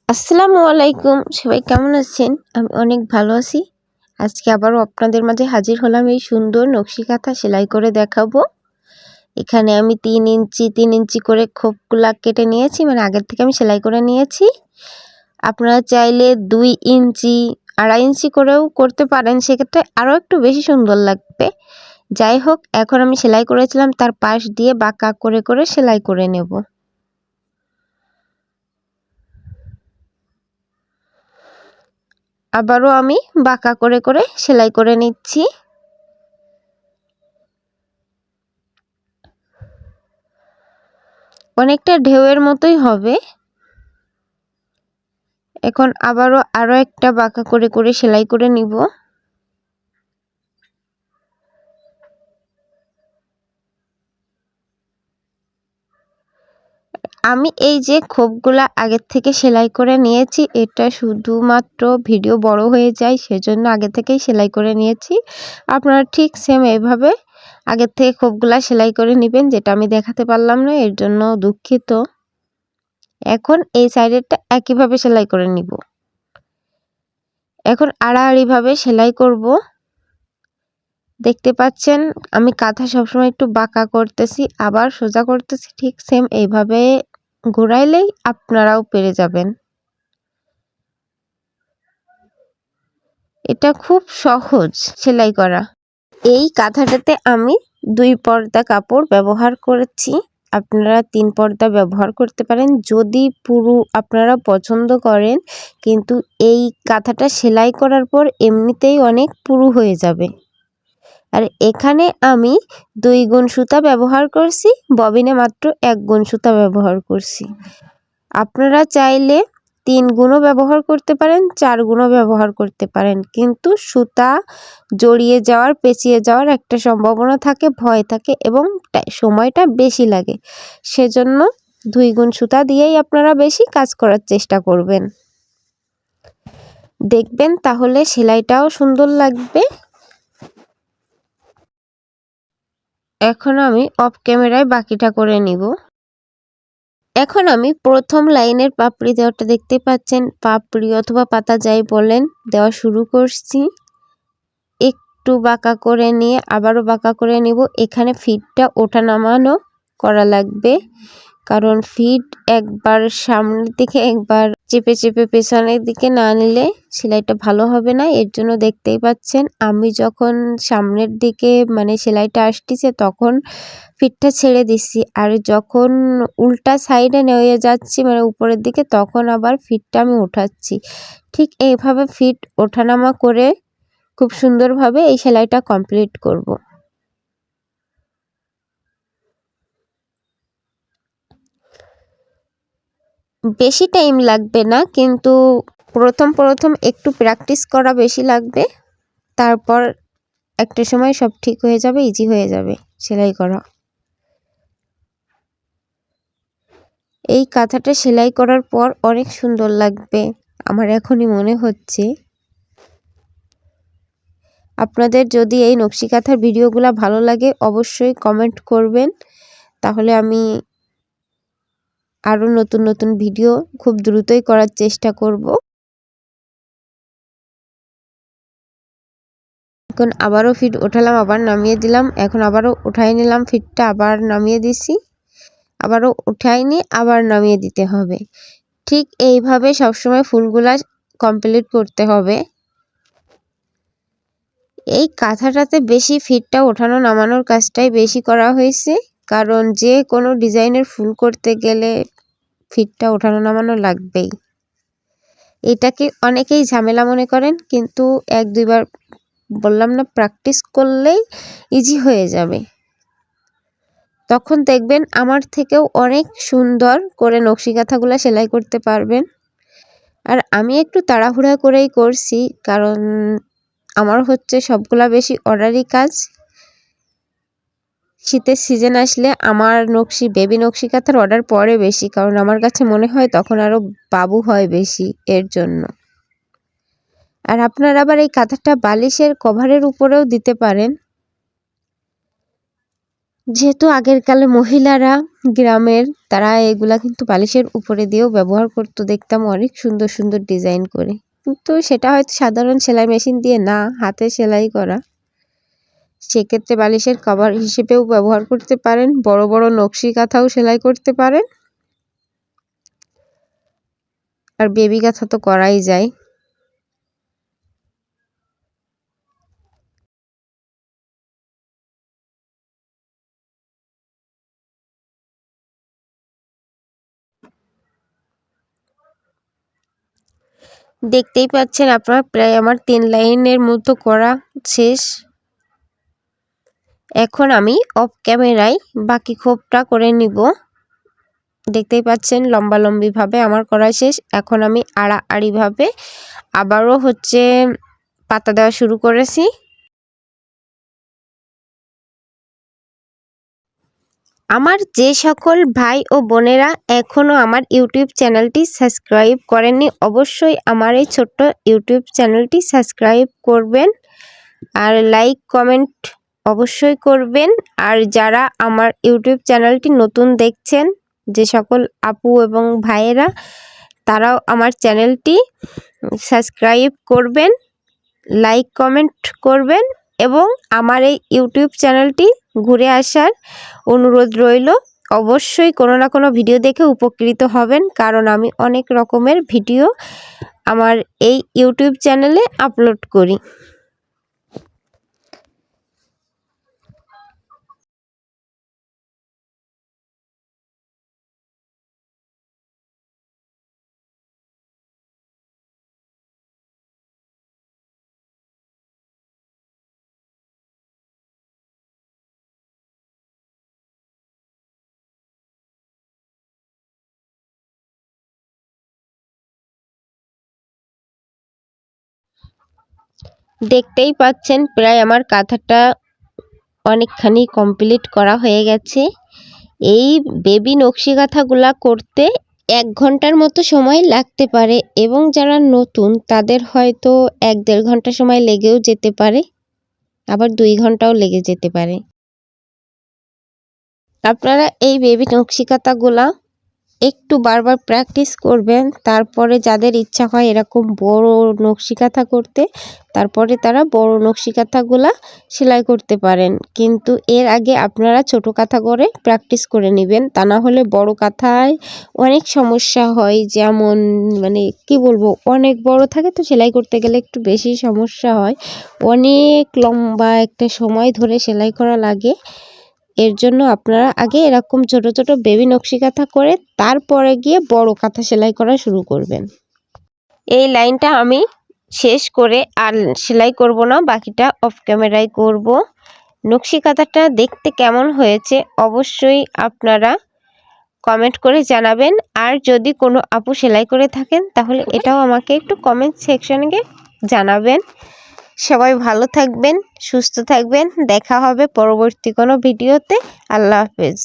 আসসালামু আলাইকুম, সবাই কেমন আছেন? আমি অনেক ভালো আছি। আজকে আবারও আপনাদের মাঝে হাজির হলাম এই সুন্দর নকশি কাঁথা সেলাই করে দেখাবো। এখানে আমি 3 ইঞ্চি করে খোপগুলা কেটে নিয়েছি, মানে আগের থেকে আমি সেলাই করে নিয়েছি। আপনারা চাইলে 2 ইঞ্চি 2.5 ইঞ্চি করেও করতে পারেন, সেক্ষেত্রে আরও একটু বেশি সুন্দর লাগবে। যাই হোক, এখন আমি সেলাই করেছিলাম তার পাশ দিয়ে বাঁকা করে করে সেলাই করে নেব। আবারও আমি বাঁকা করে করে সেলাই করে নিচ্ছি। অনেকটা ঢেউয়ের মতোই হবে। এখন আরও একটা বাঁকা করে করে সেলাই করে নিব। আমি এই যে খোপগুলা আগের থেকে সেলাই করে নিয়েছি, এটা শুধুমাত্র ভিডিও বড় হয়ে যায় সেজন্য আগে থেকেই সেলাই করে নিয়েছি। আপনারা ঠিক সেম এভাবে আগের থেকে খোপগুলা সেলাই করে নেবেন, যেটা আমি দেখাতে পারলাম না, এর জন্য দুঃখিত। এখন এই সাইডেরটা একইভাবে সেলাই করে নিব। এখন আড়াআড়িভাবে সেলাই করব। দেখতে পাচ্ছেন আমি কাঁথা সবসময় একটু বাঁকা করতেছি, আবার সোজা করতেছি, ঠিক সেম এইভাবে ঘোরাইলেই আপনারাও পেরে যাবেন। এটা খুব সহজ সেলাই করা। এই কাঁথাটাতে আমি 2 পর্দা কাপড় ব্যবহার করেছি। আপনারা 3 পর্দা ব্যবহার করতে পারেন যদি পুরু আপনারা পছন্দ করেন, কিন্তু এই কাঁথাটা সেলাই করার পর এমনিতেই অনেক পুরু হয়ে যাবে। আর এখানে আমি 2 গুণ সুতা ব্যবহার করছি, ববিনে মাত্র 1 গুণ সুতা ব্যবহার করছি। আপনারা চাইলে 3 গুণও ব্যবহার করতে পারেন, 4 গুণও ব্যবহার করতে পারেন, কিন্তু সুতা জড়িয়ে যাওয়ার পেঁচিয়ে যাওয়ার একটা সম্ভাবনা থাকে, ভয় থাকে এবং সময়টা বেশি লাগে। সেজন্য 2 গুণ সুতা দিয়েই আপনারা বেশি কাজ করার চেষ্টা করবেন। দেখবেন তাহলে সেলাইটাও সুন্দর লাগবে। এখন আমি অফ ক্যামেরায় বাকিটা করে নিব। এখন আমি প্রথম লাইনের পাপড়ি দেওয়াটা দেখতে পাচ্ছেন, পাপড়ি অথবা পাতা যাই বলেন, দেওয়া শুরু করছি। একটু বাঁকা করে নিয়ে আবারও বাঁকা করে নিব। এখানে ফিটটা ওঠা নামানো করা লাগবে, কারণ ফিট একবার সামনের দিকে একবার চেপে চেপে পেছনের দিকে না নিলে সেলাইটা ভালো হবে না। এর জন্য দেখতেই পাচ্ছেন আমি যখন সামনের দিকে মানে সেলাইটা আসতেছে তখন ফিটটা ছেড়ে দিচ্ছি, আর যখন উল্টা সাইডে নিয়ে যাচ্ছি মানে উপরের দিকে তখন আবার ফিটটা আমি উঠাচ্ছি। ঠিক এইভাবে ফিট ওঠানামা করে খুব সুন্দরভাবে এই সেলাইটা কমপ্লিট করব। বেশি টাইম লাগবে না, কিন্তু প্রথম একটু প্র্যাকটিস করা বেশি লাগবে। তারপর একটা সময় সব ঠিক হয়ে যাবে, ইজি হয়ে যাবে সেলাই করা। এই কাঁথাটা সেলাই করার পর অনেক সুন্দর লাগবে, আমার এখনই মনে হচ্ছে। আপনাদের যদি এই নকশি কাঁথার ভিডিওগুলো ভালো লাগে অবশ্যই কমেন্ট করবেন, তাহলে আমি আরও নতুন নতুন ভিডিও খুব দ্রুতই করার চেষ্টা করব। এখন আবারও ফিট ওঠালাম, আবার নামিয়ে দিলাম, এখন আবারও উঠাই নিলাম ফিটটা, আবার নামিয়ে দিছি, আবারও উঠাই নিয়ে আবার নামিয়ে দিতে হবে। ঠিক এইভাবে সবসময় ফুলগুলা কমপ্লিট করতে হবে। এই কাঁথাটাতে বেশি ফিটটা ওঠানো নামানোর কাজটাই বেশি করা হয়েছে, কারণ যে কোনো ডিজাইনের ফুল করতে গেলে ফিটটা ওঠানো নামানো লাগবেই। এটাকে অনেকেই ঝামেলা মনে করেন, কিন্তু 1-2 বার বললাম না, প্র্যাকটিস করলেই ইজি হয়ে যাবে। তখন দেখবেন আমার থেকেও অনেক সুন্দর করে নকশি কাঁথাগুলো সেলাই করতে পারবেন। আর আমি একটু তাড়াহুড়া করেই করছি, কারণ আমার হচ্ছে সবগুলা বেশি অর্ডারি কাজ। শীতের সিজন আসলে আমার বেবি নকশি কাঁথার অর্ডার পড়ে বেশি, কারণ আমার কাছে মনে হয় তখন আরও বাবু হয় বেশি, এর জন্য। আর আপনারা আবার এই কাঁথাটা বালিশের কভারের উপরেও দিতে পারেন। যেহেতু আগের কালে মহিলারা গ্রামের তারা এগুলা কিন্তু বালিশের উপরে দিয়েও ব্যবহার করতো, দেখতাম অনেক সুন্দর সুন্দর ডিজাইন করে। কিন্তু সেটা হয়তো সাধারণ সেলাই মেশিন দিয়ে না, হাতে সেলাই করা। সেক্ষেত্রে বালিশের কভার হিসেবেও ব্যবহার করতে পারেন, বড় বড় নকশি কাঁথাও সেলাই করতে পারেন, আর বেবি কাঁথা তো করাই যায়। দেখতেই পাচ্ছেন আপনারা, প্রায় আমার 3 লাইনের মতো করা শেষ। এখন আমি অফ ক্যামেরায় বাকি খোপটা করে নিব। দেখতেই পাচ্ছেন লম্বালম্বি ভাবে আমার করা শেষ। এখন আমি আড়াআড়ি ভাবে আবারও পাতা দেওয়া শুরু করেছি। আমার যে সকল ভাই ও বোনেরা এখনও আমার ইউটিউব চ্যানেলটি সাবস্ক্রাইব করেননি, অবশ্যই আমার এই ছোট্ট ইউটিউব চ্যানেলটি সাবস্ক্রাইব করবেন আর লাইক কমেন্ট অবশ্যই করবেন। আর যারা আমার ইউটিউব চ্যানেলটি নতুন দেখছেন, যে সকল আপু এবং ভাইয়েরা, তারাও আমার চ্যানেলটি সাবস্ক্রাইব করবেন, লাইক কমেন্ট করবেন এবং আমার এই ইউটিউব চ্যানেলটি ঘুরে আসার অনুরোধ রইল। অবশ্যই কোনো না কোনো ভিডিও দেখে উপকৃত হবেন, কারণ আমি অনেক রকমের ভিডিও আমার এই ইউটিউব চ্যানেলে আপলোড করি। দেখতেই পাচ্ছেন প্রায় আমার কাঁথাটা অনেকখানি কমপ্লিট করা হয়ে গেছে। এই বেবি নকশি কাঁথাগুলা করতে 1 ঘন্টার মতো সময় লাগতে পারে এবং যারা নতুন তাদের হয়তো 1-1.5 ঘন্টা সময় লেগেও যেতে পারে, আবার 2 ঘন্টাও লেগে যেতে পারে। আপনারা এই বেবি নকশি কাঁথাগুলা একটু বারবার প্র্যাকটিস করবেন, তারপরে যাদের ইচ্ছা হয় এরকম বড় নকশি কাঁথা করতে, তারপরে তারা বড় নকশি কাঁথাগুলা সেলাই করতে পারেন। কিন্তু এর আগে আপনারা ছোট কাঁথা করে প্র্যাকটিস করে নেবেন, তা না হলে বড় কাঁথায় অনেক সমস্যা হয়। যেমন কি বলবো, অনেক বড় থাকে তো সেলাই করতে গেলে একটু বেশি সমস্যা হয়, অনেক লম্বা একটা সময় ধরে সেলাই করা লাগে। এর জন্য আপনারা আগে এরকম ছোট ছোট বেবি নকশি কাঁথা করে তারপরে গিয়ে বড় কাঁথা সেলাই করা শুরু করবেন। এই লাইনটা আমি শেষ করে আর সেলাই করব না, বাকিটা অফ ক্যামেরায় করব। নকশি কাঁথাটা দেখতে কেমন হয়েছে অবশ্যই আপনারা কমেন্ট করে জানাবেন। আর যদি কোনো আপু সেলাই করে থাকেন তাহলে এটাও আমাকে একটু কমেন্ট সেকশনে জানাবেন। সবাই ভালো থাকবেন, সুস্থ থাকবেন, দেখা হবে পরবর্তী কোনো ভিডিওতে। আল্লাহ হাফেজ।